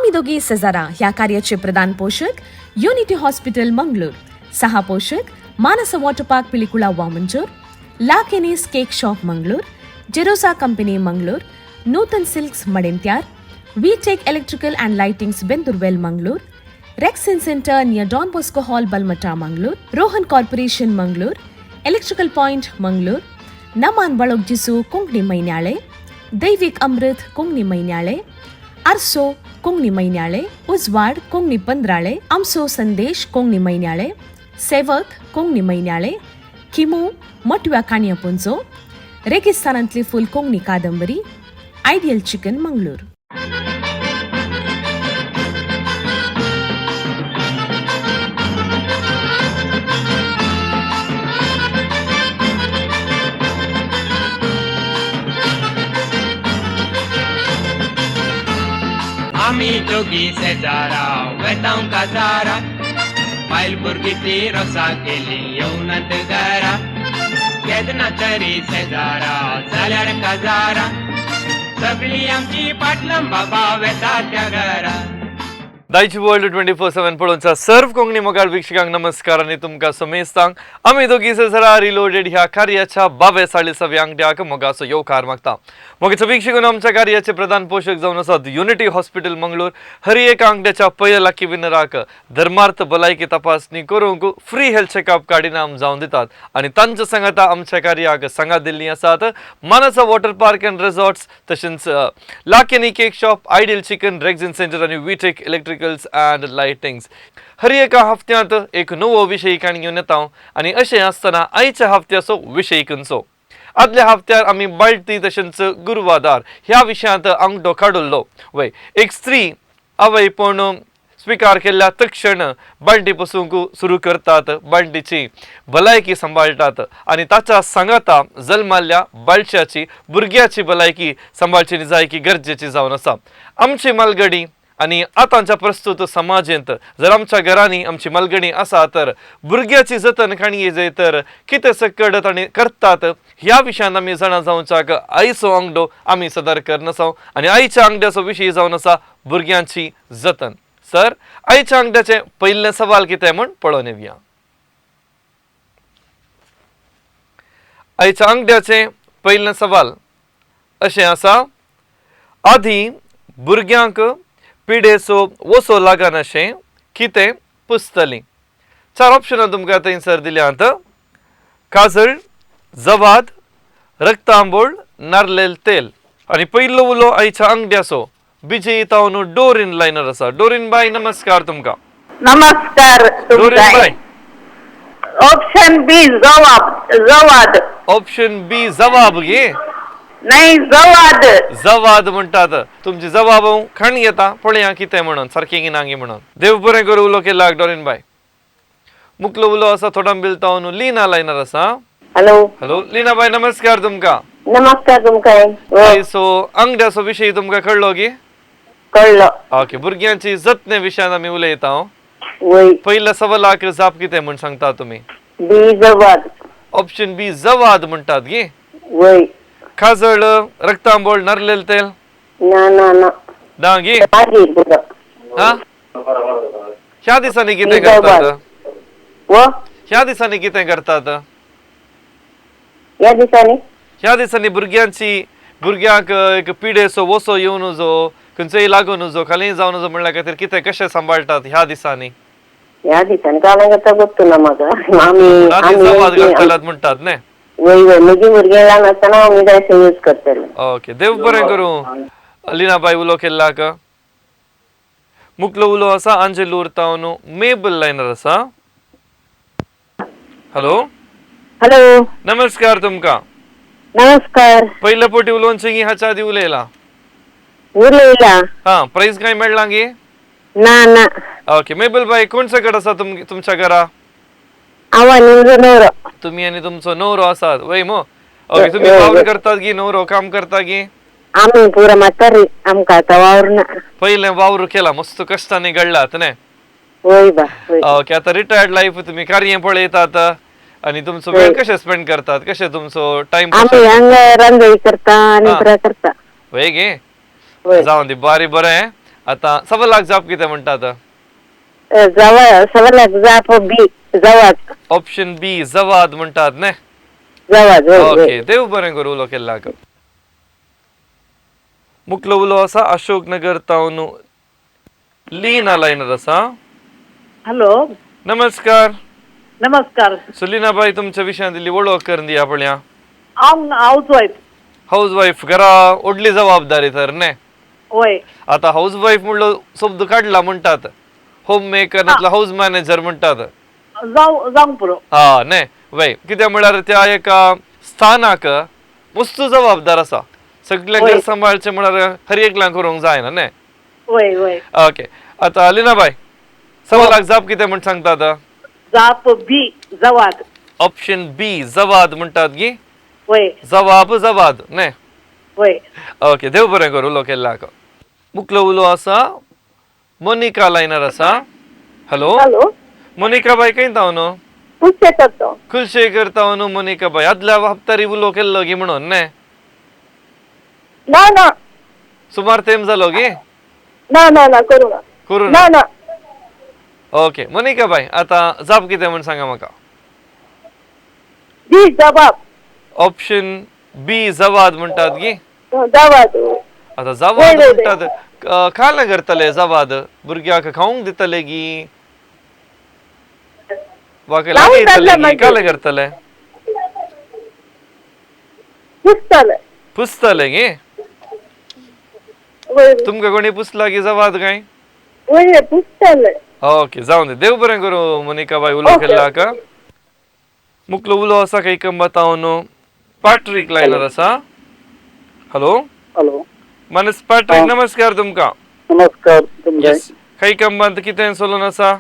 आम्ही दोघी सजारा ह्या कार्याचे प्रधान पोषक युनिटी हॉस्पिटल मंगळूर, सहा पोषक मानस वॉटर पार्क पिलिकुळा वामंजूर, ला केनीस cake shop Mangalore, Gerosa company Mangalore, Nutan silks Madantyar, V Tech electrical and lightings Bendurwell Mangalore, rexine centre near Don Bosco hall Balmatta Mangalore, Rohan corporation Mangalore, electrical point Mangalore, नमान बळोग जिसू कोंकणी मैन्याळे, दैविक अमृत कोंकणी मैन्याळे, आरसो कोंकणी मैन्याळे, उजवाड कोंकणी पंद्राळे, आमसो संदेश कोंकणी मैन्याळे, सेवक कोंकणी मैन्याळे, किमू मोटव्या काणया पुंजो, रेगिस्तानांतली फुल कोंकणी कादंबरी, आयडियल चिकन मंगळूर. आम्ही दोघी शेजारा वेतांव काजारा, पायल भुरगीची रोसा केली येवनात घरा, केदना तरी शेजारा जाल्यार काजारा, सगळी आमची पाटलम बाबा वेता त्या घरा. दायची वर्ल्ड 24/7 पळोवचा सर्व कोंकणी मोगाळ वीक्षकांक नमस्कार आणि तुमकां समेस्तांक आमी दोगी सजरा रिलोडेड ह्या कार्याच्या 22व्या अंगट्याक मोगाचो येवकार मागता. मोगाचो वीक्षकून आमच्या कार्याचे प्रधान पोषक जावन आसात युनिटी हॉस्पिटल मंगळूर. हर एका अंगट्याच्या पयल्या लाकी विनराक धर्मार्थ भलायकी तपासणी करूंक फ्री हेल्थ चेकअप कार्ड इनाम जावन दितात आणि तांच्या सांगाता आमच्या कार्याक सांगात दिल्ली आसात Manasa water park and resorts, तशेंच लाकेनी cake shop, ideal chicken, rexine centre आणि वीटेक इलेक्ट्रिकल्स अँड लाइटिंग्स. हर एका हफ्त्यांत एक नवो विशय काणी घेवन येता आणि अशें आसतना आयच्या हफ्त्याचो विशय खंयचो. आदल्या हफ्त्यार आमी बाळटी तशेंच गुरुवादार ह्या विशयांत अंगठो काडुल्लो. वय एक स्त्री अवयपण स्वीकार केल्ल्या तक्षण बाळटी पसूंक सुरू करतात, बाळटीची भलायकी सांबाळटात आणि ताच्या सांगाता जल्माल्ल्या बाळशाची भुरग्याची भलायकी सांबाळची जायकी गरजेची जावन आसा. आमची मालगडी आणि आतांच्या प्रस्तुत समाजेंत जर आमच्या घरांनी आमची मालगडी आसा तर भुरग्याची जतन काणये जे तर कितें सकट आणि करतात ह्या विशयान आमी जाणा जावच्याक आयचो अंगडो आमी सदर करन आसा आणि आयच्या अंगड्याचो विशय जावन आसा भुरग्यांची जतन. सर, आयच्या अंगड्याचे पयले सवाल कितें म्हण पळोवन येवया. आयच्या अंगड्याचे पयले सवाल अशें आसा, आधी भुरग्यांक पिडेचो वसो लागन अशें कितें पुसतली. 4 ऑप्शनां तुमकां थंयसर दिल्यांत. काजळ, जवाद, रक्तांबोळ, नारळेल तेल. आणि पयलो उलो आयच्या अंगड्याचो विजयी तावन डोरीन लायनर आसा. डोरीन बाय, नमस्कार तुमकां. नमस्कार. डोरीन बाय, ऑप्शन बी जवाद. ऑप्शन बी जवाब गे नाही, जवाद. जवाद म्हणटात. तुमची जवाब खण घेता, पळया कितें म्हणून सारखे की नांगी म्हणून. देव बरें करूं. उलो केला डोरीन बाय. मुकलो उलो आसा थोडा बिलतावन लीना लायनर आसा. हॅलो. हॅलो लीना बाय, नमस्कार तुमकां. नमस्कार तुमकां. सो अंगड्याचो विशय तुमकां कळलो की? कळलो. ओके, भुरग्यांची जतने विशयान आमी उलयता. वय. पहिल्या सवालाक जाप कितें म्हण सांगता तुमी? बी जवाद. ऑप्शन बी जवाद म्हणटात गे. वय. काजळ, रक्तांबोळ, नारळेल तेल ना ना ना ना गे. आधी बरं. हा, ह्या दिसांनी कितें बी करतात? जवाद. व ह्या दिसांनी कितें करतात? या दिसांनी ह्या दिसांनी भुरग्यांक एक पिडेचो वसो येवन जो खंयचोय लागून जो खाली जावन जो म्हणल्या खातीर कितें कशें सांबाळटात ह्या दिसांनी? या दिसांनी काला करता गोत्तू ना म्हाका. आधी जवाद घालतात म्हणटात न्ही. वय वय, म्हजी भुरगीं ल्हान आसतना आमी जायते यूज करतले. ओके, देव बरें करूं. लीनाबाई उलो केल्लाक. मुकलो उलो आसा अंजलूर तावन मेबल लायनर आसा. हॅलो. हॅलो. नमस्कार तुमकां. नमस्कार. पहिल्या पोटी उलोवनची हाच्या आदी उलयला. उलयला. हा, प्राइज काय मेळ्ळा गे? ना ना. ओके, मेबल बाई कोण सकट आसा तुमच्या घरा? आवा निमजो नवरो. तुम्ही आणि तुमचो नवरो आसात वय मो? ओके, तुम्ही वावर करतात गी, नवरो काम करता गी? आमी पुरा म्हातारी, आमकां आतां वावर ना. पहिले वावर केला, मस्त कष्टाने घडलात न्ही? वय बा. ओके, आता रिटायर्ड लाईफ तुम्ही कार्य पळयतात आणि तुमचो वेळ कशे स्पेंड करतात, कशे तुमचो टाइम? आमी हांगा रांदोळी करता आनी पुरा करता. वय गे, जाऊन दे, बारी बरें. आता सवालाक जाप कितें म्हणटात? सवालाक जाप बी जवाद. ऑप्शन बी जवाद म्हणटात न्ही. जवाद वय ओके वय. देव बरें करूं उलो केल्ल्याक. मुख्य उलो आसा अशोक नगर तावन लीना लायनर आसा. हॅलो नमस्कार. नमस्कार. सुलीनाबाई तुमच्या विशयान दिल्ली वळख करून दिया पळया. House wife. हाऊस वाईफ घरा ओडली जबाबदारी तर न्ही. होय. आता हाऊस वाईफ म्हणलो शब्द काढला म्हणतात. होम मेकर नातला हाऊस मॅनेजर म्हणतात. जाऊन पुरो. हा न्ही वय कित्याक म्हळ्यार त्या एका स्थानाक मस्त जबाबदार आसा. सगळें घर सांबाळचें म्हळ्यार हर एकल्यां करूंक जायना न्ही. होय होय. ओके आता लिनाबाई सवालाक जाप कितें म्हण सांगतात? जाप बी जवाद. ऑप्शन बी जवाद म्हणटात गी. होय जवाब जवाद न्ही. होय. ओके देव बरें करूं उलो केल्ल्याक. मुख्य उलो आसा मोनिका लायनर आसा. हॅलो हॅलो मोनिका बाई खंय तावन? कुठे करतो? खुलशे करता न्हू मोनिका बाई. आदल्या हप्तारी उलो केल्लो गी म्हणून न्ही. ना ना सुमार तेंप जालो गी. ना ना ना करू ना. करूं ना ना ओके मोनिका बाई आता जाप कितें म्हण सांगा म्हाका. बी जवाब. ऑप्शन बी जवाद म्हणटात गी. जवाद. आता जवाद म्हणटात खाले करतले जवाद भुरग्याक खावंक दितले गी वाके लागयतले गी काले करतले पुस्तले. पुसतले गी. वय तुमकां कोणी पुसला गी जवाद काय? वय पुस्तले. ओके जाऊन दे देव बरें करूं मोनिका बाई उलो केल्ल्याक. मुख्य उलो आसा खंय कंबातावन पॅट्रिक लायनर आसा. हॅलो हॅलो मानस पॅट्रिक नमस्कार तुमकां. नमस्कार. तुमचे खंय कंबांत कितें चलून आसा?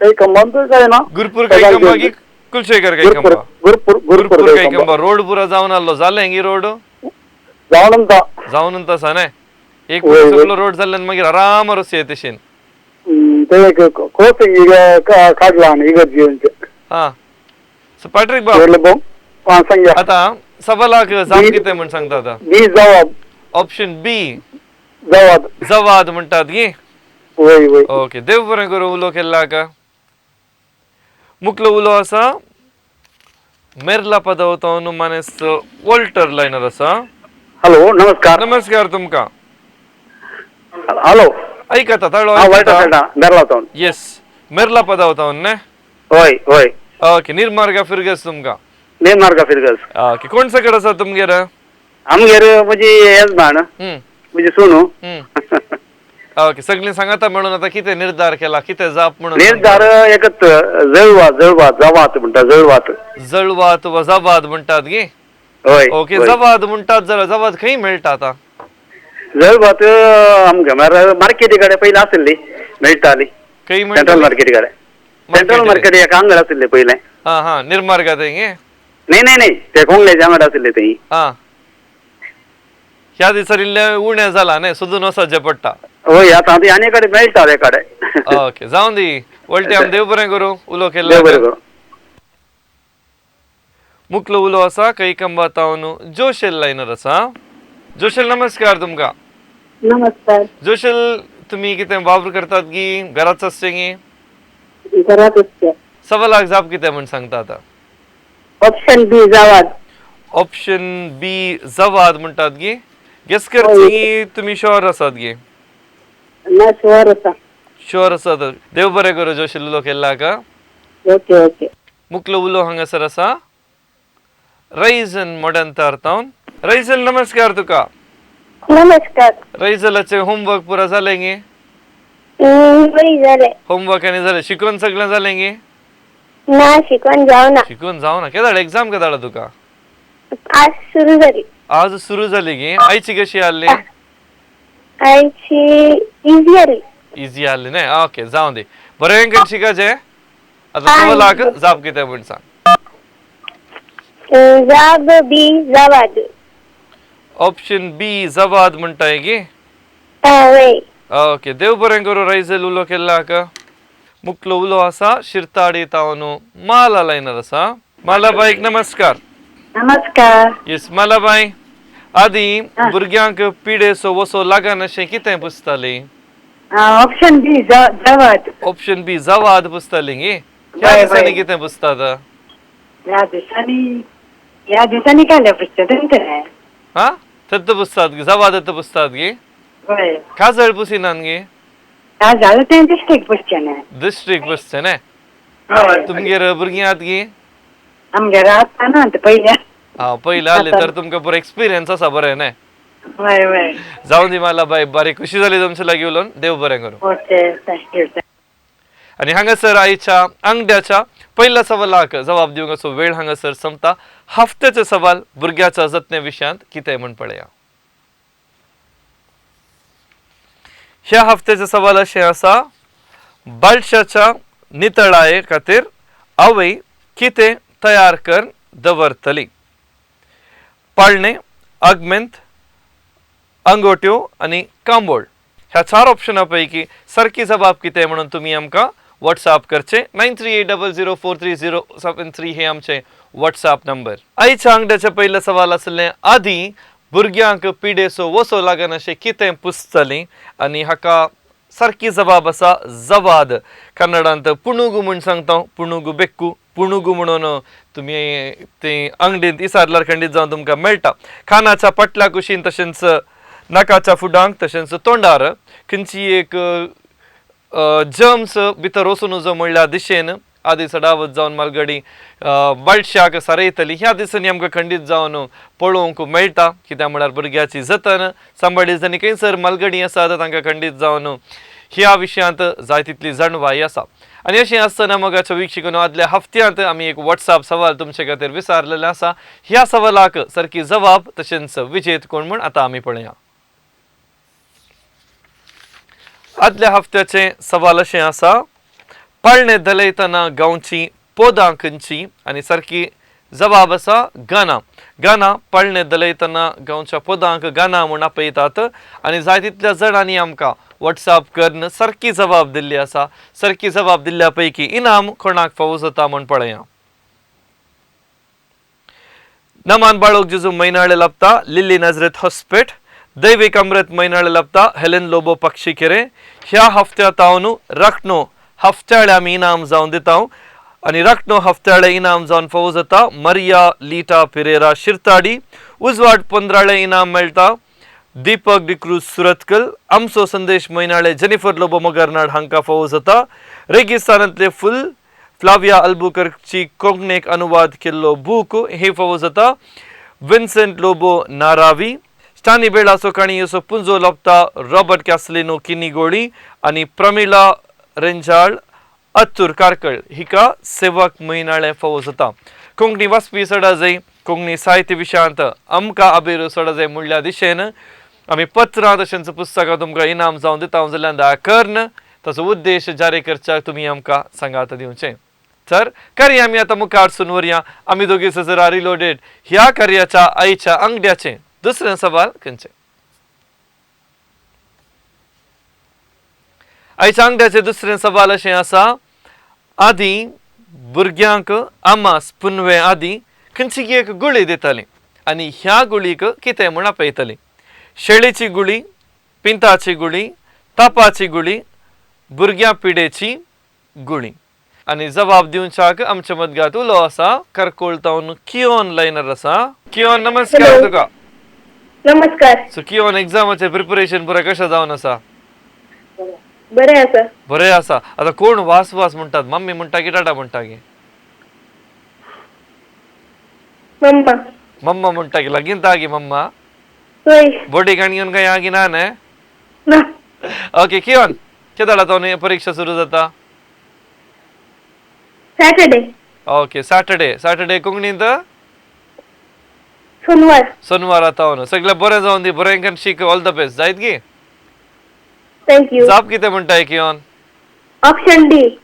काही कंबांत काय ना गुरपूर खंय कंबा गी कुलशेकर खंय कंबा? गुरपूर खंय कंबा रोड पुरा जावन आहलो जालें गी रोड? जावन आसा न्ही. एक सगळो रोड जाल्ल्यान मागीर आरामार वचया तशेन. ते ಕೋಚಿಂಗ್ ಈಗ ಕಾಡ್ಲಾನ ಈಗ ಜೀವಂತೆ हा सो पॅट्रिक बाब संख्या आता सवालाक जाप कितें म्हण सांगता आता? बी जवाब. ऑप्शन बी जवाद. जवाद म्हणटात गी. वय वय. ओके देव बरें करूं उलो केल्ल्याक. मुख्य उलो आसा मेरला पदावतावन मानेस वॉल्टर लायनर आसा. हॅलो नमस्कार. नमस्कार तुमकां. हॅलो ऐकता ताळो बेरलावतावन. येस मेरला पदावतावन न्ही. होय होय. ओके निर्मार्गा फिरगस तुमकां. नेम मार्गा फिरगस. ओके कोण सकट आसा तुमगेर? आमगेर म्हजी येजमाण म्हजी सोनू. ओके सगळीं सांगाता म्हणून आता कितें निर्धार केला कितें जाप म्हणून? निर्धार एकच जळवात जळवात जवात म्हणटा जळवात. जळवात वा जवाद म्हणटात गी. होय. ओके जवाद म्हणटात जाल्यार जवाद खंय मेळटा आता? जळवात आमगे मार्केटी कडेन पयलीं आसली मेळटाली. खंय सेंट्रल मेळटा? मार्केटी कडेन. सेंट्रल मार्केट एक आंगड आसले पयलें. हा हा निर्मार्गा थंय गे. नाही नाही नाही ते कोंगलेचे आंगड आसले थंय. हा ह्या दिसार इल्ले उणें जाला न्ही सोदून वचचें पडटा. होय आता ती आनी कडेन मेळटा ते कडेन. ओके जावन दी वळटे आम देव बरें करूं उलो देव बरें केल्लो. करूं. मुख्य उलो आसा खंय कंबातावन जोशेल लायनर आसा. जोशेल नमस्कार तुमकां. नमस्कार. जोशेल तुमी कितें वावर करतात गी घराच आसचें गी? घरात असते. सवालाक जाप कितें म्हण सांगता आता? ऑप्शन बी जवाद. ऑप्शन बी जवाद म्हणटात गी. गेस करची गी तुमी शुअर आसात गी? ना शुअर असा. शुअर आसात. देव बरें करूं जोशेल उलो केल्ल्याक. Okay okay. मुख्य उलो हांगासर आसा रैजन मॉडर्न तारतावन. रैजल नमस्कार तुका. नमस्कार. रैजलाचे होमवर्क पुरा जालें गे? वय झाले. होमवर्क आनी जालें शिकून सगळें जालें गे? ना शिकवण जावना. शिकून जावना. केदाळ एग्जाम केदाळ तुका? आज सुरू झाली. आज सुरू जाली गे. आयची कशी आसली? आयची इझी आली. इझी आसली न्ही. ओके जावं दी बरें कर शिकाचें. आता सवालाक जाप कितें म्हण सांग. जाब बी जवाद. ऑप्शन बी जवाद म्हणटाय गे. वय. ओके देव बरें करूं रैजल उलो केल्ल्याक. मुख्य उलो आसा शिरताडी तावन माला लायनर आसा. मालाबाईक नमस्कार. नमस्कार. येस मालाबाई आधी भुरग्यांक पिडेसो वसो लागन अशें कितें पुसताली? ऑप्शन बी जवात. ऑप्शन बी जवाद पुसताली गे. ह्या बाय, दिसांनी बाय. कितें पुसतात? ह्या दिसांनी काय पुस्तक ते. हा थंत पुसतात गे, जवाद पुसतात गे. होय. काजळ पुसिनान गे. काय झालं ते डिस्ट्रिक्ट पुसचें. डिस्ट्रिक्ट पुसचे न्ही. होय. तुमगेर भुरगीं आहात गे? आमगे राहता ना ते पहिले. हा पयले आले तर तुमकां बरो एक्सपिरियन्स आसा बरें न्ही. होय होय. जाऊन दी मला बाय बरी खुशी झाली तुमच्या लागी उलोवन. देव बरें करूं. Okay thank you. आणि हांगासर आयच्या अंगड्याच्या पहिल्या सवालाक जबाब दिवंक वेळ हांगासर संपता. हफ्त्याचे सवाल भुरग्याच्या जतने विशयांत कितें म्हण पळया. ह्या हफ्त्याचे सवाल अशें आसा, बालशाच्या नितळाये खातीर आवय कितें तयार करून दवरतली? पाळणे, आगमेंत, अंगोट्यो आणि कांबोळ. ह्या 4 ऑप्शना पैकी सारकी जबाब कितें म्हणून तुम्ही आमकां व्हॉट्सअप करचे. 9380430773 हे आमचे व्हॉट्सअप नंबर. आयच्या अंगड्याचे पयले सवाल आसले, आधी भुरग्यांक पिडेसो वसो लागन अशें कितें पुसतली? आणि हाका सारकी जबाब आसा जवाद. कन्नडांत पुणुगू म्हूण सांगता. पुणुगू बेक्कू. पुणुगू म्हणून तुम्ही ते अंगडीत इसारल्यार खंडीत जावन तुमकां मेळटा. कानाच्या पटल्या कुशीन तशेंच नाकाच्या फुडांक तशेंच तोंडार खंयची एक जर्म्स भितर वचून जो म्हणल्यार दिशेन आदी सडावत जावन मालगडी बालश्याक सारयतली. ह्या दिसांनी आमकां खंडीत जावन पळोवंक मेळटा. कित्याक म्हळ्यार भुरग्याची जतन सांबाळीत आनी खंयसर मालगडी आसा तांकां खंडीत जावन ह्या विशयांत जाय तितली जाणवाय आसा. आणि अशें आसतना मोगाच्या वीक्षकांनो, आदल्या हफ्त्यांत आमी एक व्हॉट्सअप सवाल तुमचे खातीर विचारलेले आसा. ह्या सवालाक सारकी जबाब तशेंच विजेत कोण म्हण आतां आमी पळया. आदल्या हफ्त्याचे सवाल अशें आसा, पाळणे दलयतना गावची पोदां खंयची? आणि सारकी जबाब आसा गाना. गाना पाळणे दलयतना गावच्या पोदांक गाना म्हूण आपयतात. आणि जाय तितल्या जाणांनी आमकां व्हॉट्सअप करून सारकी जबाब दिल्ली आसा. सारकी जबाब दिल्ल्या पैकी इनाम कोणाक फावो जाता म्हूण पळया. नमान बाळोक जेजू मैनाळे लपता लिली नजरेत हॉस्पेट. दैविक अमृत मैनाळे लपता हेलेन लोबो पक्षीकेरे. ह्या हफ्त्यात हांव रखनो हफ्त्याळे आमी इनाम जावन दिता. आणि रखनो हफ्त्याळे इनाम जावन फावो जाता मरिया लिटा पिरेरा शिरताडी. उजवाड 15 इनाम मेळटा दीपक डिक्रूज सुरतकल. आमचो संदेश मैनाळे जेनिफर लोबो मोगरनाड हांकां फावो जाता. रेगिस्तानांतले फुल फ्लाविया अल्बुकर्कची कोंकणीक अनुवाद केल्लो बूक हे फावो जाता विन्सेंट लोबो नारावी. स्टानी बेळा सोकाणी असो पुंजो लपता रॉबर्ट कॅसलिनो किनीगोळी. आणि प्रमिला रेंजाळ अत्तूर कारकळ हिका सेवक मैनाळे फावो जाता. कोंकणी वाचपी सडा जाय कोंकणी साहित्य विशयांत आमकां आबेर सडा जाय म्हणल्या दिशेन आमी पत्रां तशेंच पुस्तकां तुमकां इनाम जावन दिता जाल्यार दया करून ताचो उद्देश जारी करच्याक तुमी आमकां सांगात दिवचें. तर कार्य आमी आतां मुखार सुनवरया. आमी दोगी सजरा रिलोडेड ह्या कार्याच्या आयच्या अंगड्याचें दुसरें सवाल खंयचें? आयच्या अंगड्याचें दुसरें सवाल अशें आसा, आदी भुरग्यांक आमास पुनवे आदी खंयची एक गुळी दिताली आनी ह्या गुळीक कितें म्हूण आपयतली? शेळीची गुळी, पिंताची गुळी, तापाची गुळी, भुरग्यां पिडेची गुळी. आणि जबाब दिवच्याक आमचे मदगात उलो आसा करकोळतावन किओन लायनर आसा. किओन नमस्कार तुका. नमस्कार. सो किओन एग्जामाचे प्रिपरेशन पुरे कशें जावन आसा? बरें आसा. बरें आसा. आतां कोण वास वास म्हणटात? मम्मी म्हणटा की टाटा म्हणटा गे? मम्मा. मम्मा म्हणटा की लगीन ता गे मम्मा? होय. बॉडी घेवन काय आगी ना न्ही? ना. ओके किओन केदाळातावन परीक्षा सुरू जाता? सॅटर्डे. ओके सॅटर्डे कोंकणींत सोनवार. सोनवार आतावन सगळें बरें जावन दी. बरें शीक. All the best. जायत गे. थँक्यू. जाप कितें म्हणटाय किओन? Option D.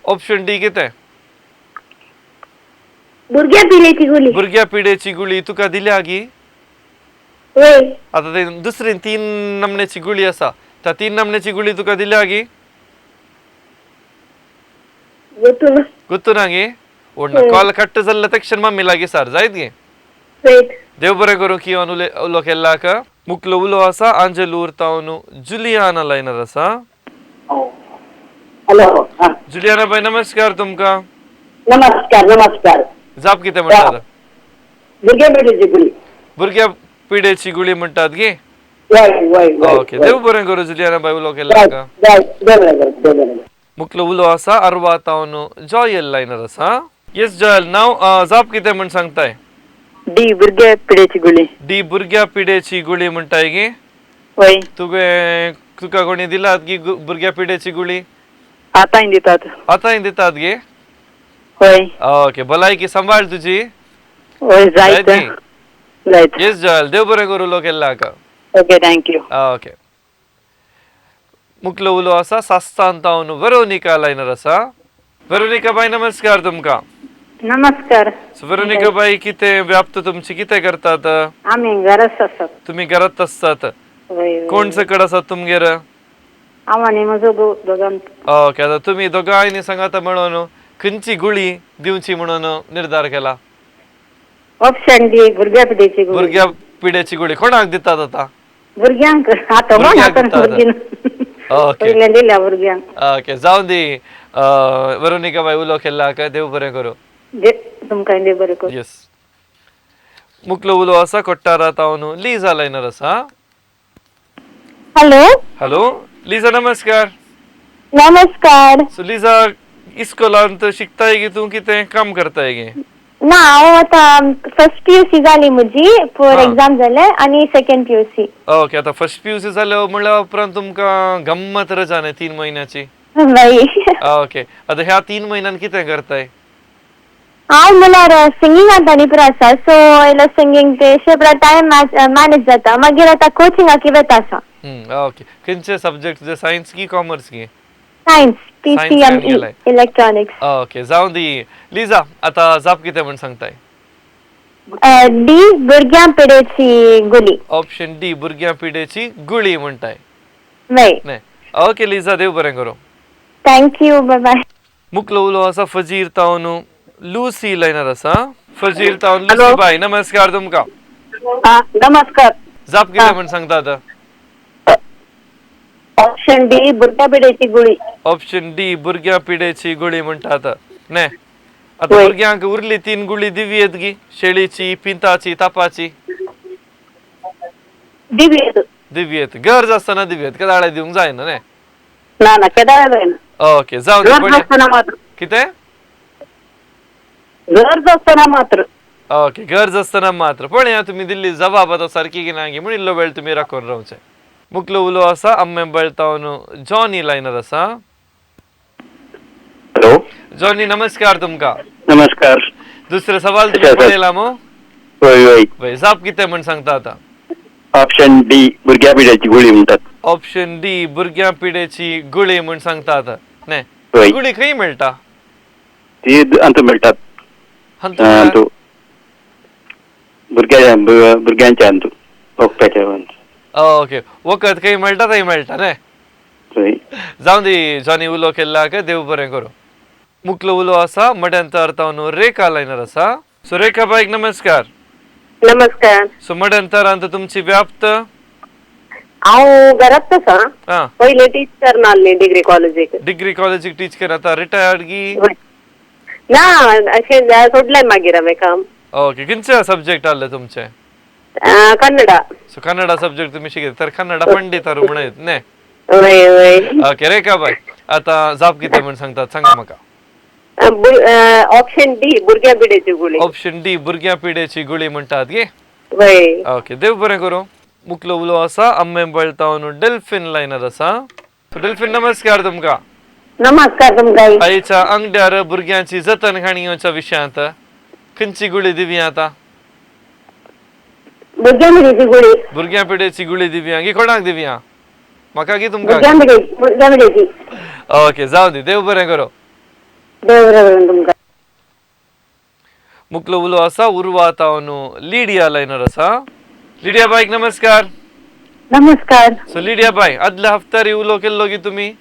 ऑप्शन डी कितें? भुरग्या पिलेची गुली. भुरग्या पिडेची गुळी तुका दिल्या गी? होय. आता ते दुसरी 3 नमण्याची गुळी आसा. त्या 3 नमण्याची गुळी तुका दिल्या गी? ಗೊತ್ತು. गुत्तू ना गे? ओढना कॉल कट्ट जाल्ल्या तक्षण मम्मी लागी सार. जायत गे. पेट देव बरें करूं की उलो केल्ला का मुकलो उलो आसा अंजलू उरतावनु जुलियाना लायनर आसा हॅलो हा जुलियाना बाई नमस्कार तुमका नमस्कार नमस्कार जाप कितें म्हणटात भुरगे पेटीची गुळी भुरग्या पिडेची गुळी म्हणटात गे वय वय वय ओके देव बरें करूं जुलियाना बाई उलो केल्ला का मुकलो उलो आसा अरवातावनु जॉयल लायनर आसा येस जॉयल नाव जाप कितें म्हण सांगताय डी भुरगे पिडेची गुळी डी भुरग्या पिडेची गुळी म्हणटाय गे वय तुका कोणी दिलात की भुरग्या पिडेची गुळी आतां दितात आतांय दितात गे वय ओके भलायकी सांभाळ तुझी वय जायत जायत जायत येस जॉयल देव बरें करूं उलो केल्ला का ओके थँक्यू ओके मुकलो उलो आसा सास्तांतावनु वेरोनिका लायनर आसा वेरोनिका बाई नमस्कार तुमका नमस्कार वेरोनिका बाई कितें व्याप्त तुमची कितें करतात आम्ही घरात असतात तुम्ही घरात असतात वय कोण सकड आसात तुमगेर आम्हाने म्हजो दोगांत ओके आता तुम्ही दोगांयनी सांगात म्हणून खंयची गुळी दिवची म्हणून निर्धार केला ऑप्शन डी भुरग्या पिडेची गुळी भुरग्या पिड्याची गुळी कोणाक दितात आता भुरग्यांक आता भुरग्यांक आता दितात. भुरगीं ओके पयल्या दिल्या भुरग्यांक ओके जाऊन दी वेरोनिका बाई उलो केल्ला काय देव बरें करूं तुमकां देव बरें करूं येस मुकलो उलो आसा कोट्टारा तावनु लिजा लायनर आसा हॅलो हॅलो लिजा नमस्कार नमस्कार सो लिजा इस्कोलांत शिकताय की तू कितें काम करताय गे ना हांव आतां फर्स्ट पीयूसी जाली म्हजी फोर एग्जाम जाले आनी सेकंड पीयूसी ओके आता फर्स्ट पीयूसी जालो म्हणल्या उपरांत तुमकां गंमत रजा न्ही 3 महिन्याची बाई ओके आता ह्या 3 महिन्यान कितें करताय हांव म्हळ्यार सिंगिंगांत आनी पुरो आसा सो इल्लो सिंगींग ते शेपरा टायम मॅनेज जाता मागीर आतां कोचिंगाक वेता आसा ओके खंयचे सब्जेक्ट तुजे सायन्स की कॉमर्स की सायन्स Science गेलाय. इलेक्ट्रॉनिक्स ओके जाऊन दी लिजा आता जाप कितें म्हण सांगताय डी भुरग्यां पिडेची गुली ऑप्शन डी भुरग्या पिडेची गुळी म्हणटाय बाय न्ही ओके लिजा देव बरें करूं थँक्यू बाय बाय मुकलो उलो आसा फजीर तावनु लुसी लायनर आसा फजीर तावन लुसी बाई नमस्कार तुमका नमस्कार जाप कितें म्हण सांगता आता ऑप्शन डी भुरग्या पिडेची गुळी ऑप्शन डी भुरग्या पिडेची गुळी म्हणटात ने आता भुरग्यांक उरली 3 गुळी दिव्येत गी शेळीची पिंताची तापाची दिव्येत दिव्येत गरज आसतना दिव्येत केदाळे दिवंक जायना ने ना ना केदार जायना ओके जाऊन गरज असताना मात्र कितें गरज असताना मात्र ओके गरज आसतना मात्र पण या तुम्ही दिल्ली जबाब आता सारखी की ना म्हणून इल्लो वेळ तुम्ही राखून रावचे मुकलो उलो आसा आम्मे बळतावन जॉनी लायनर आसा हॅलो जॉनी नमस्कार तुमका नमस्कार दुसरे सवाल तुम्ही पळयला मो वय वय वय जाप कितें म्हण सांगता आता ऑप्शन डी भुरग्या पिड्याची गुळी म्हणटात ऑप्शन डी भुरग्या पिडेची गुळी म्हण सांगता आता ने वय गुळी खंय मेळटा ती अंत मेळटात हंतु भुरग्यांच्या अंतू ओकप्याच्या अंतू ओके वखद खंय मेळटा थंय मेळटा ने वय जाऊन दी जॉनी उलो केल्ला काय देव बरें करूं मुकलो उलो आसा मड्यांतर तावन रेखा लायनर आसा सो रेखा बाईक नमस्कार नमस्कार सो मड्यांतरांत तुमची व्याप्त हांव घरात आसा हा पयले टीचर नासली डिग्री कॉलेजीक डिग्री कॉलेजीक टीच कर आता रिटायर्ड की ना अशें सोडलें मागीर हांवें काम ओके खंयचे सब्जेक्ट आसले तुमचे कन्नडा सो कन्नडा सब्जेक्ट तुम्ही शिकयता तर कन्नडा पंडित म्हणत ने वय वय ओके रेखा बाई आता जाप कितें म्हण सांगतात सांगा म्हाका ऑप्शन डी भुरग्या पिडेची गुळी ऑप्शन डी भुरग्या पिडेची गुळी म्हणटात गे वय ओके देव बरें करूं मुकलो उलो आसा आम्मे बळतावन डेल्फिन लायनर आसा सो डेल्फिन नमस्कार तुमका नमस्कार तुमकां आईच्या अंगड्यार भुरग्यांची जतनखाणीच्या विशयांत खंयची गुळी दिवी आता भुरग्या पिडेची गुळी भुरग्या पिडेची गुळी दिव्या की कोणाक दिव्या म्हाका की तुमकां भुरग्या पिडेची ओके जाऊ दी देव बरें करो देव बरें तुमकां मुकलो उलो आसा उर्वा तावन लिडिया लायनर आसा लिडिया बाईक नमस्कार नमस्कार सो लिडिया बाई आदल्या हप्त्यार उलो केल्लो की तुम्ही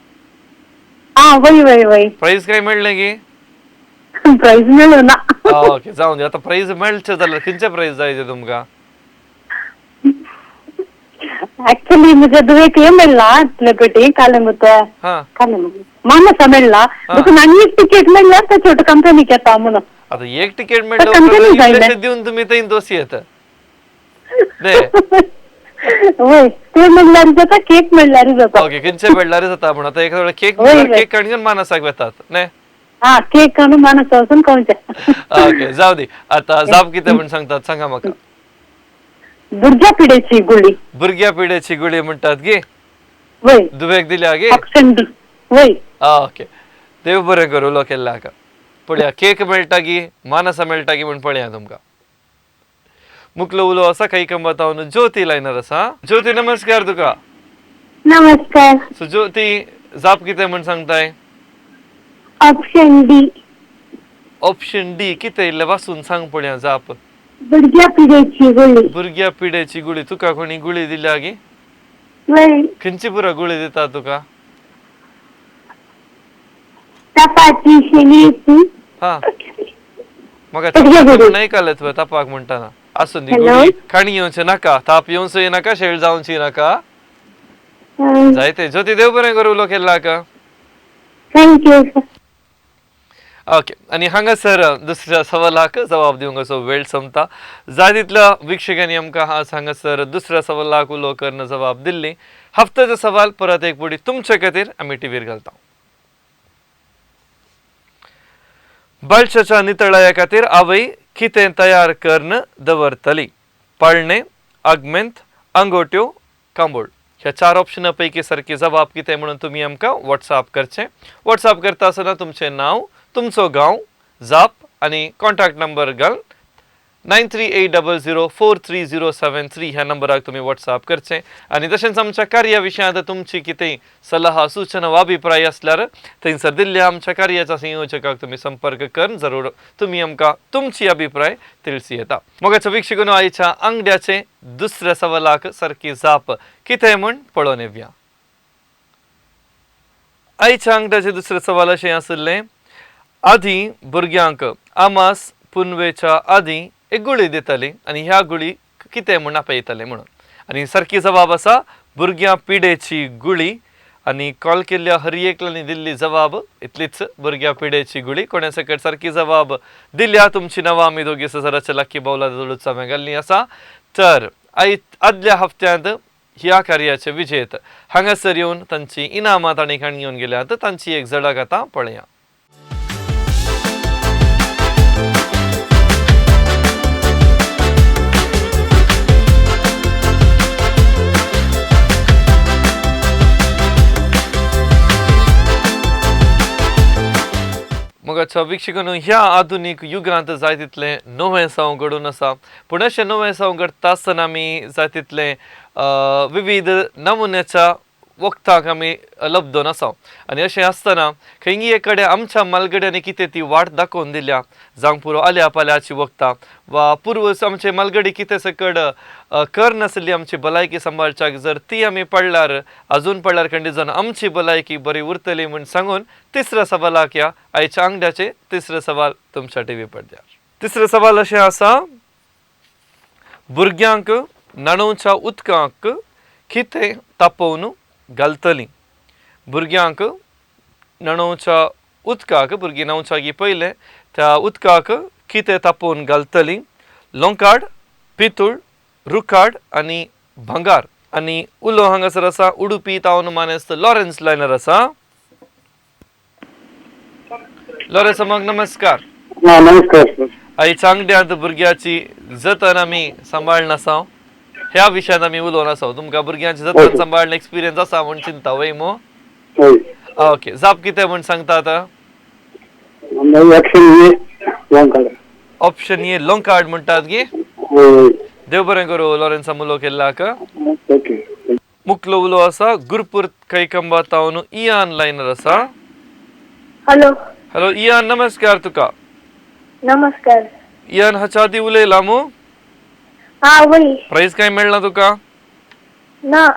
वय वय वय प्राइस काय मेळ्ळें की प्राइज मेळ्ळो ना. ओके जाऊन दे आता प्राइज मेळचे जाल्यार खंयचे प्राइज जाय तुमकां ऍक्च्युली मुझे दुवेक हे मेळ्ळा पेटी काले मुत हा काले मानसा मेळ्ळा देखून आनी एक तिकेट मेळ्ळ्यार त्या छोट्या कंपनीक येता म्हणून. आता एक तिकेट company मेळ्ळें जाय इतलेशे ना. दिवन तुम्ही थंय दोशी येता दे होय ते मेळ्ळ्यार जाता केक मेळ्ळ्यार जाता. ओके खंयचे मेळ्ळ्यार जाता म्हणून आता एखादो केक होय, होय. केक काडून मानसाक वेतात न्हय हा केक काडून मानसा वचून खावचे. ओके जाऊ दे आता जाप कितें म्हण सांगतात सांगा म्हाका भुरग्या पिडेची गुळी. भुरग्या पिड्याची गुळी म्हणटात गे वय दुवेक दिल्या गे ऑप्शन डी. वय ओके देव बरें करूं उलो केल्ल्याक पळया केक मेळटा गी मानसा मेळटा गी म्हण पळया तुमकां मुकलो उलो आसा काही कंबातावन ज्योती लायनर आसा ज्योती नमस्कार तुका नमस्कार. सो ज्योती जाप कितें म्हण सांगताय ऑप्शन डी. ऑप्शन डी कितें इल्लें वाचून सांग पळया जाप भुरग्या पिडेची गुळी. भुरग्या पिड्याची गुळी तुका कोणी गुळी दिल्या गी वय खंयची पुरो गुळी दिता तुका चपाती शेंगेची. हा म्हाका भुरग्या तापाक गुळी. नाही कालत तापाक म्हणटाना आसून दी Hello? गुळी खाणी येवचे नाका ताप येवचो नाका शेळ जावची नाका जायते ज्योती देव बरें करूं उलो केल्ल्याक थँक्यू. ओके आणि हांगासर दुसऱ्या सवालाक जबाब दिवंक असो वेळ संपता जाय तितल्या विक्षकांनी आमकां हांगासर दुसऱ्या सवालाक उलो करन जबाब दिल्ली हफ्त्याचो सवाल परत एक पुडी तुमचे खातीर आमी टीव्हीर घालता बालशाच्या नितळाया खातीर आवय कितें तयार करन दवरतली पाळणे आगमेंत आंगोट्यो कांबोळ ह्या 4 ऑप्शना पैकी सारकी जबाब कितें म्हणून तुमी आमकां व्हॉट्सअप करचें व्हॉट्सअप करता आसतना तुमचें नांव तुमचो गांव जाप आनी कॉन्टॅक्ट नंबर घाल 9380043073 ह्या नंबराक तुम्ही व्हॉट्सअप करचें आनी तशेंच आमच्या कार्या विशयांत तुमची कितेंय सल्ला सूचना वा अभिप्राय असल्यार थंयसर दिल्ल्या आमच्या कार्याच्या संयोजकाक तुम्ही संपर्क करून जरूर तुम्ही आमकां तुमची अभिप्राय तिळसी येता मोगाचो वीक्षकून आयच्या अंगड्याचे दुसऱ्या सवालाक सारकी जाप कितें म्हण पळोवन येवया आयच्या अंगड्याचे दुसरे सवाल अशें आशिल्लें आधी भुरग्यांक आमास पुनवेच्या आधी एक गुळी दितली आणि ह्या गुळी कितें म्हण आपयतले म्हणून आणि सारकी जबाब आसा भुरग्यां पिडेची गुळी आणि कॉल केल्ल्या हर एकल्यांनी दिल्ली जबाब इतलीच भुरग्या पिडेची गुळी कोणे सकट सारकी जबाब दिल्या तुमची नांवां आमी दोगी सराच्या लकी बावला जोडूचा मेघाल्ली आसा तर आदल्या हप्त्यांत ह्या कार्याचे विजेत हांगासर येवन तांची इनामां तांणी खाण घेवन गेल्यात तांची एक झलक आतां पळया मोगाच्या वीक्षकांनो ह्या आधुनीक युगांत जाय तितलें नवें साव घडून आसा पूण अशें नवें साव घडटा आसतना आमी जाय तितलें विविध नमुन्याच्या वखदाक आमी लब्धोन आसा आनी अशें आसतना खंयी एक कडेन आमच्या मालगड्यांनी कितें ती वाट दाखोवन दिल्या जावं पुरो आल्या पाल्याची वखदां वा पूर्व आमचे मालगडी कितें सकड कर नासली आमची भलायकी सांबाळच्याक जर ती आमी पडल्यार अजून पडल्यार खंडीत आमची भलायकी बरी उरतली म्हूण सांगून तिसऱ्या सवालाक या आयच्या अंगड्याचे तिसरे सवाल तुमच्या टीव्ही पडद्यार तिसरे सवाल अशें आसा भुरग्यांक न्हाणोवच्या उदकाक कितें तापोवन घालतली भुरग्यांक न्हाणोवच्या उदकाक भुरगीं न्हांवच्या पयले त्या उदकाक कितें तापोवन घालतली लोंकाड पितूळ रुखाड आनी भांगार आनी उलो हांगासर आसा उडुपी तावन मानेस्त लॉरेन्स लायनर आसा लॉरेन्स अमाक नमस्कार नमस्कार आयच्या अंगड्यांत भुरग्याची जतन आमी सांबाळन आसा ह्या विशयान आमी उलोवन आसा तुमकां भुरग्यांची जतन सांबाळण एक्सपिरियन्स आसा म्हण चिंता वय मो ओके जाप कितें म्हण सांगता आतां ऑप्शन ए लोंकाड म्हणटात गे देव बरें करूं लॉरेन्स उलो केल्ल्याक मुकलो उलो आसा गुरपूर कैकंबा तावन इयान लायनर आसा हॅलो. हॅलो इयान नमस्कार तुका नमस्कार. इयान हाच्या आदी उलयला मू हा वय प्राइज काय मेळना तुका ना.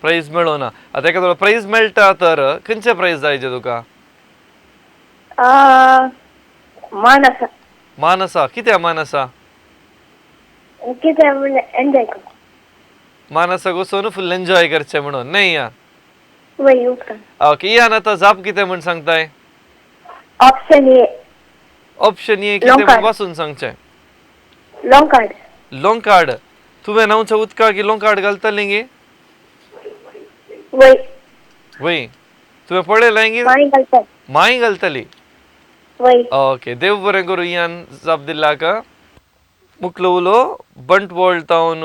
प्राइज मेळो ना आता एखादो प्राइज मेळटा तर खंयचे प्राइज जायचे तुका मानस मानसा कित्या मानसा किती म्हणजे एन्जॉय करू मानसा घुसोन फुल एन्जॉय करचे म्हणून नाही या वय उपरा ओके या आता जाप कितें म्हण सांगताय ऑप्शन ए ऑप्शन ए कितें Long म्हण card. वाचून सांगचे लॉंग कार्ड लॉंग कार्ड तुवें न्हांवच्या उदका की लॉंग कार्ड घालतलें गे वय वय तुवें पळयलें गे पाणी घालतात माय घालतली वय ओके देव बरें करूं यान जाप दिल्लाक मुकलो उलो बंटवॉल टावन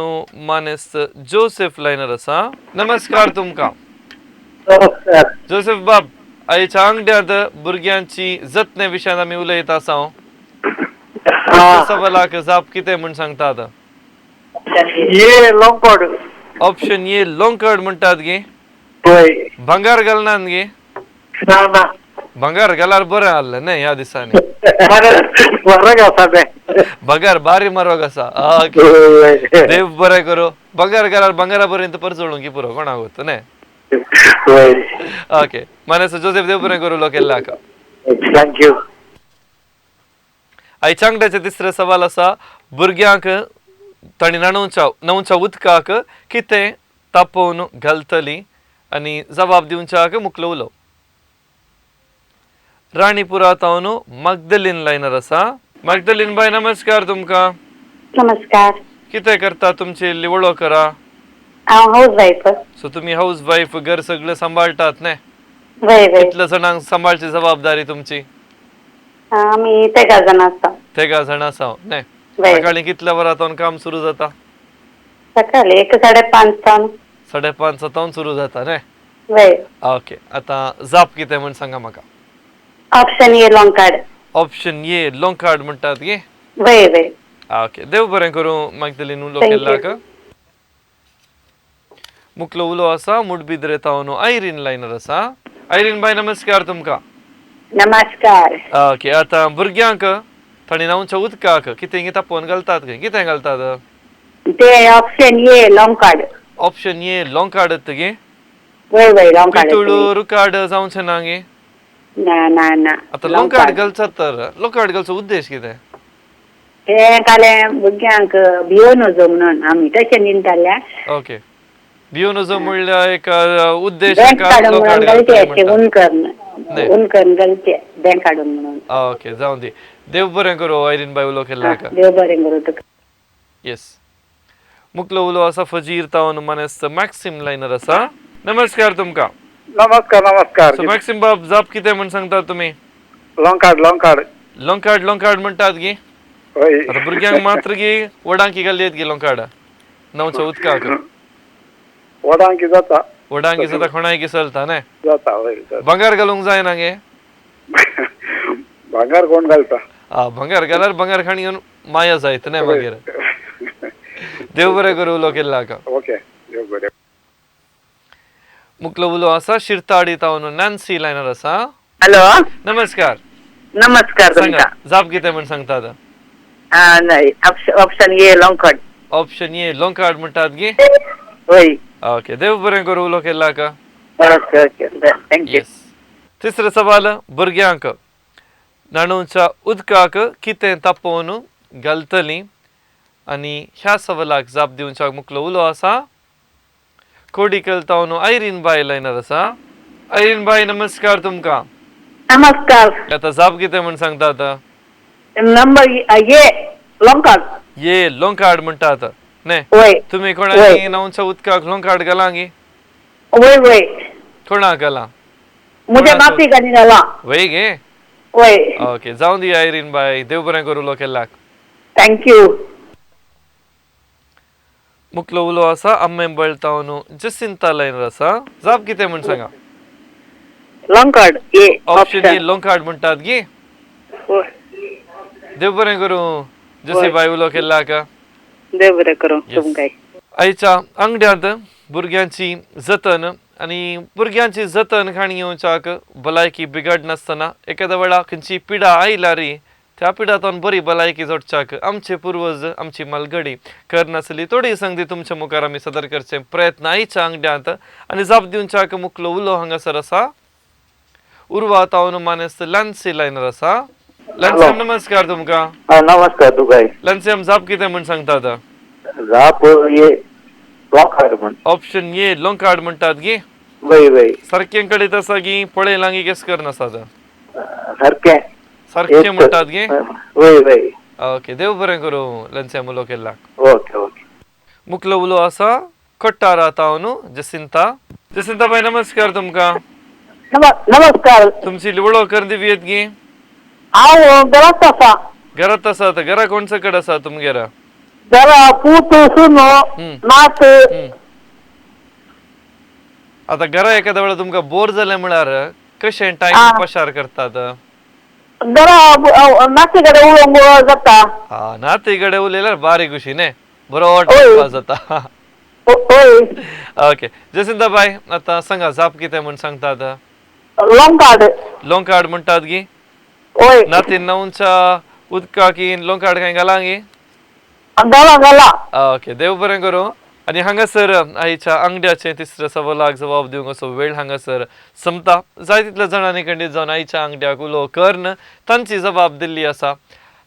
मानेस्त जोसेफ लायनर आसा नमस्कार तुमकां नमस्कार जोसेफ बाब आयच्या अंगड्यांत भुरग्यांची जतने विशयान आमी उलयत आसा सवालाक जाप कितें म्हण सांगतात ये long cord option A long card म्हणटात गे होय भांगार घालनात गे ना ना भांगार घाल्यार बरें आहलें न्ही ह्या दिसांनी वर्ग आसा ते भांगार बारी मारग आसा ओके होय देव बरें करूं भांगार घाल्यार भांगारा पर्यंत परचोळूंक की पुरो कोणाक वता न्ही होय ओके मानेस जोसेफ देव बरें करूं लोकेल्लाक थँक्यू आयच्या अंगड्याचे तिसरे सवाल आसा भुरग्यांक तांणी न्हांवच्या उदकाक कितें तापोवन घालतली आनी जबाब दिवच्याक मुकलो उलो राणीपुरा तावन मगदलीन लायनर आसा मगदलीन बाय नमस्कार तुमकां नमस्कार कितें करता तुमची इल्ली वळख करा हांव हाऊस वायफ सो तुमी हाऊस वायफ घर सगळें सांबाळटात न्ही वय वय कितल्या जाणांक सांबाळची जबाबदारी तुमची आमी तेगा जाण आसा तेगा जाण आसा न्ही वय सकाळी कितल्या वरांतावन काम सुरू जाता सकाळी 1:30 तान 5:30 सातावन सुरू जाता न्ही वय ओके आतां जाप कितें म्हण सांगा म्हाका option A long card option A long card म्हणटात गे वय वय ओके देव बरें करूं मगदलीन उलो केल्लाक मुकलो उलो आसा मुडबिद्रे तावन आयरीन लायनर आसा आयरीन बाय नमस्कार तुमकां नमस्कार ओके आतां भुरग्यांक तांणी न्हांवच्या उदकाक कितें तापोवन घालतात गे कितें घालतात ते option A long card option A long card गे वय वय लॉंग कार्ड पितूळ कार्ड जावचें ना गे ना ना ना आतां लॉंग कार्ड घालतात तर लॉंग कार्ड घालचो उद्देश कितें ते काले भुरग्यांक भिवून वचो म्हणून आमी तशें निंताल्या ओके भिवन वचो म्हणल्यार एक उद्देश बँक काडून लॉंग म्हणून कार्ड घालचे घालता उनकर्न उनकर्न घालचे बँक काडून म्हणून ओके जावं दी देव बरें करूं आयरीन बाय उलो केल्लाक देव बरें करूं तुका येस मुकलो उलो आसा फजीर तावन मानेस्त मॅक्सिम लायनर आसा नमस्कार तुमकां नमस्कार नमस्कार सो मॅक्सिम बाब जाप कितें म्हण सांगतात तुमी लॉंग कार्ड लॉंग कार्ड म्हणटात गे होय आतां भुरग्यांक मात्र गे वडांकी घालयत गे लॉंग कार्ड न्हांवच्या उदकाक वडांकी जाता वडांकी सुद्दां कोणायकी चलता न्ही जाता होय जाता. भांगार घालूंक जायना गे भांगार कोण घालता भांगार घाल्यार भांगार खाण घेवन माया जायत न्ही मागीर देव बरें करूं उलो केल्लाक ओके देव बरें मुकलो उलो आसा शिरताडी तावन नॅन्सी लायनर आसा हॅलो नमस्कार नमस्कार सांगा जाप कितें म्हण सांगतात option A long card option A long card म्हणटात गे वय ओके देव बरें करूं उलो केल्लाक ओके ओके थँक्यू येस तिसरो सवाल भुरग्यांक न्हाणूच्या उदकाक कितें तापोवन घालतली आनी ह्या सवालाक जाप दिवच्याक मुकलो उलो आसा कोडिकल तावन आयरीन बाय लायनर आसा आयरीन बाय नमस्कार तुमकां नमस्कार आतां जाप कितें म्हण सांगतात नंबर ए लॉंग कार्ड ये लॉंग कार्ड म्हणटात न्ही वय तुमी कोणाक न्हांवच्या उदकाक लॉंग कार्ड घाला गे वय वय कोणाक घाला मुझे माफी करनी डाला वय गे वय ओके जावं दी आयरीन बाय देव बरें करूं उलो केल्लाक थँक यू मुकलो उलो आसा आंबेंबळ तावन जसिंता लायनर आसा जाप कितें म्हण सांगा long card A option A long card म्हणटात गे देव बरें करूं जसी बाय उलो केल्लाक देव बरें करूं तुमकां आयच्या अंगड्यांत भुरग्यांची जतन आनी भुरग्यांची जतन खाणी घेवच्याक भलायकी बिगड नासतना एखाद्या वेळा खंयची पिडा आयल्यारी त्या पिडांतून बरी भलायकी जोडच्याक आमचे पुर्वज आमची मालगडी करनासली थोडी संगती तुमच्या मुखार आमी सदर करचे प्रयत्न आयच्या अंगड्यांत आनी जाप दिवच्याक मुकलो उलो हांगासर आसा उर्वा तावन मानेस्त लॅन्सी लायनर आसा लंचम नमस्कार तुमका. नमस्कार तू काय लंचम जाप कितें म्हण सांगता आता. जाप ये लॉक म्हण ऑप्शन ए लोंकाड म्हणटात गे. वय वय सारकें कडेन आसा गी पळयलां गी केस करना आसा सारखें सारकें म्हणटात गे. वय वय ओके देव बरें करूं लंचम उलो केल्ल्याक. ओके ओके मुखलो उलो आसा कोट्टारा तावन जसिंता. जसिंता बाई नमस्कार तुमका. नमस्कार तुमची वळख कर दिवयेत गी. हांव घरात आसा. घरात आसा तर घरा कोणचं कड आसा तुमगेरा. जरा पूत सुनो नात आता घरा एखाद्या वेळा तुमका बोर जालें म्हळ्यार कशें टाइम पसार करतात. जरा नाते कडेन उलोवंक जाता. हा नाते कडेन उलयल्यार बारीक कुशी न्ही बरो टाइमपास जाता. ओके जसिंता बाई आता सांगा जाप कितें म्हण सांगतात. लोंकाड लोंकाड म्हणटात गी. नातीन नवच्या उदकाकी लोंकाड काय घाला गी. घाला ओके देव बरें करूं. आणि हांगासर आईच्या अंगड्याचे तिसऱ्या सवालाक जबाब दिवंक असो वेळ हांगासर संपता. जाय तितल्या जाणांनी खंडीत जावन आईच्या अंगड्याक उलो कर्ण तांची जबाब दिल्ली आसा.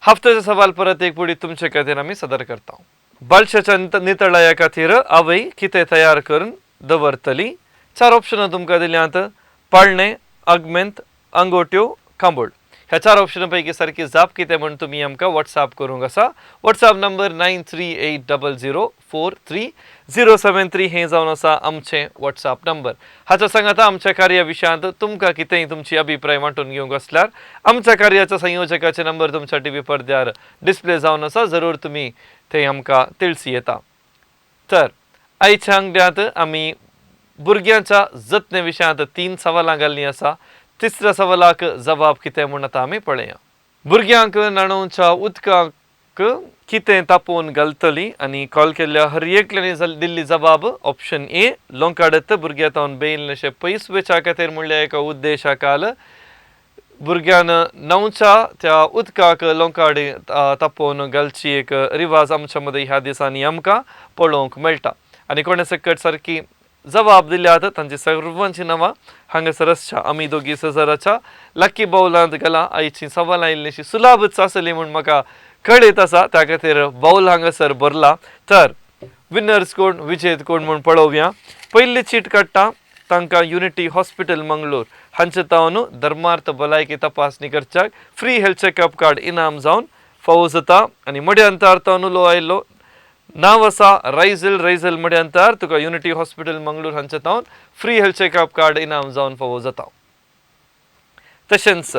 हफ्त्याचे सवाल परत एक पुढे तुमचे खातीर आमी सादर करता. बालशाच्या नितळाया खातीर आवय कितें तयार करून दवरतली. 4 ऑप्शनां तुमकां दिल्यांत. पाळणे अगमेंत अंगोट्यो कांबोळ. ह्या 4 ऑप्शनां पैकी सारकी जाप कितें म्हण तुमी आमकां व्हॉट्सॲप करूंक आसा. व्हॉट्सॲप नंबर 9380043073 हे जावन आसा आमचे व्हॉट्सॲप नंबर. हाच्या सांगात आमच्या कार्या विशयांत तुमकां कितेंय तुमची अभिप्राय वांटून घेवंक असल्यार आमच्या कार्याच्या संयोजकाचे नंबर तुमच्या टीव्ही पडद्यार डिस्प्ले जावन आसा. जरूर तुमी ते आमकां तिळसी येता. तर आयच्या अंगड्यांत आमी भुरग्यांच्या जतने विशयांत 3 सवालां घाल्लीं आसा. तिसऱ्या सवालाक जबाब कितें म्हण आतां आमी पळया. भुरग्यांक न्हाणोवच्या उदकाक कितें तापोवन घालतली आनी कॉल केल्ल्या हर एकल्यानी दिल्ली जबाब ऑप्शन ए लोंकाडत भुरग्यां तावन बेलशे पयस वेच्या खातीर म्हणल्या एका उद्देशाखाल भुरग्यान न्हावच्या त्या उदकाक लोंकाडी तापोवन घालची एक रिवाज आमच्या मदीं ह्या दिसांनी आमकां पळोवंक मेळटा. आनी कोणे सकट सारकी जबाब दिल्यात तांची सर्वांची नांवां हांगासर आसच्या. आमी दोगी सजराच्या लकी बाउलांत गेला. आयची सवाल आयिल्लीशी सुलाभच आसली म्हूण म्हाका कळीत आसा. त्या खातीर बाउल हांगासर भरला. तर विनर्स कोण विजेत कोण म्हूण पळोवया. पयली चीट काडटा तांकां युनिटी हॉस्पिटल मंगळूर हांचे तावन धर्मार्थ भलायकी तपासणी करच्याक फ्री हेल्थ चेकअप कार्ड इनाम जावन फावो जाता. आनी मड्यांतर तावन उलो आयिल्लो नाव आसा रायझल मड्यांतर तुका युनिटी हॉस्पिटल मंगळूर हांचे तावन फ्री हेल्थ चेकअप कार्ड इनाम जावन फावो जाता. तशेंच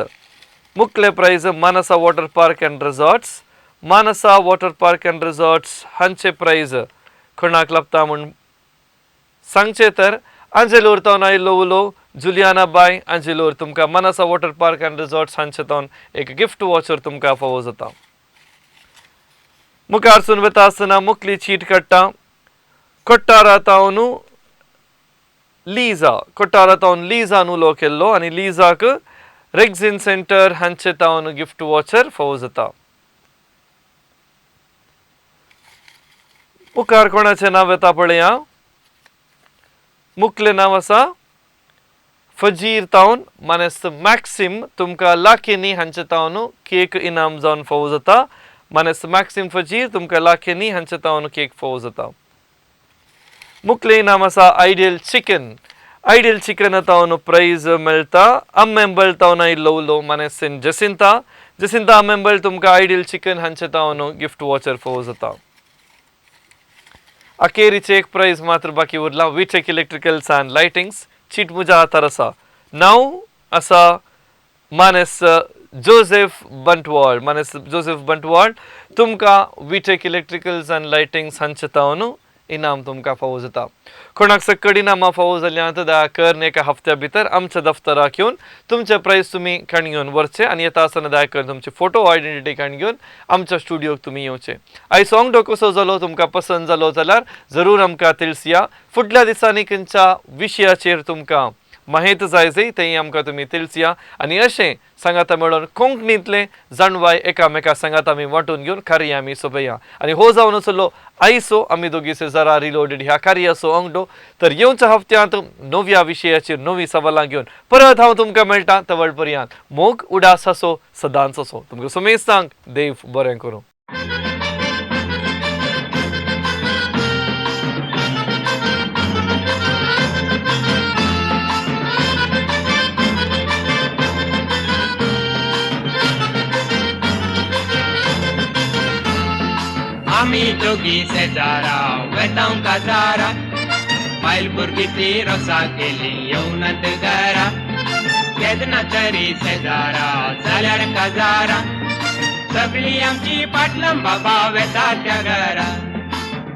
मुख्य prize Manasa water park and resorts. Manasa water park and resorts हांचे प्राइज कोणाक लाभता म्हूण सांगचे तर आंजेलोर तावन आयिल्लो उलो जुलियाना बाय आंजेलोर. तुमकां Manasa water park and resorts हांचे तावन एक गिफ्ट वॉचर तुमकां फावो जाता. मुखारसून वता आसतना मुखली चीट काडटा. कोट्टारा तावन लिझान उलो केल्लो आनी लिझाक रेक्झिन सेंटर हांचे तावन गिफ्ट वॉचर फावो जाता. मुखार कोणाचें नांव येता पळया. मुखलें नांव आसा फजीर तावन मानेस्त मॅक्सिम. तुमकां लाखिनी हांचे तावन केक इनाम जावन फावो जाता. मानेस्त मॅक्सिम फजीर तुमकां लाखिनी हांचे तावन केक फावो जाता. मुखलें नांव आसा आयडियल चिकन तावन प्राइज मेळटा. अमेंबल तावन आयिल्लो उलो मानेस्तीन जसिंता अमेंबल तुमकां आयडियल चिकन हांचे तावन गिफ्ट वॉचर फावो जाता. अखेरीचे एक प्राइज मात्र बाकी उरला. विटेक इलेक्ट्रिकल्स अँड लायटिंग्स. चीट म्हज्या हातार आसा. नांव आसा मानेस जोसेफ बंटवाळ. तुमकां विटेक इलेक्ट्रिकल्स अँड लायटिंग्स हांचे तावन इनाम तुमकां फावो जाता. कोणाक सकड इनामां फावो जाल्यांत दया करून एका हफ्त्या भितर आमच्या दफ्तराक येवन तुमचे प्राइज तुमी काण घेवन व्हरचे आनी येता आसतना दया करून तुमचे फोटो आयडेंटिटी काण घेवन आमच्या स्टुडियोक तुमी येवचे. आयचो अंगडो कसो जालो तुमकां पसंत जालो जाल्यार जरूर आमकां तिळसिया. फुडल्या दिसांनी खंयच्या विशयाचेर तुमकां माहीत जायचे तेही आमकां तुमी तिळचिया आनी अशें सांगाता मेळून कोंकणींतले जाणवाय एकामेका सांगात आमी वांटून घेवन कार्य आमी सोंपया आनी हो जावन असलो आयसो आमी दोगी सेजारा रिलोडेड ह्या कार्याचो अंगडो तर येवच्या हप्त्यांत नव्या विशयाचेर नवी सवालां घेवन परत हांव तुमकां मेळटा तवळ पर्यंत मोग उडास असो सदांच असो तुमकां सुमेस्तांक देव बरें करूं. आमी दोगी शेजारा वेतांव काजारा बायल भुरगीं ती रोसा केली येवनात घरा केदना तरी शेजारा जाल्यार काजारा सगळी आमची पाटलम बाबा वेता त्या घरा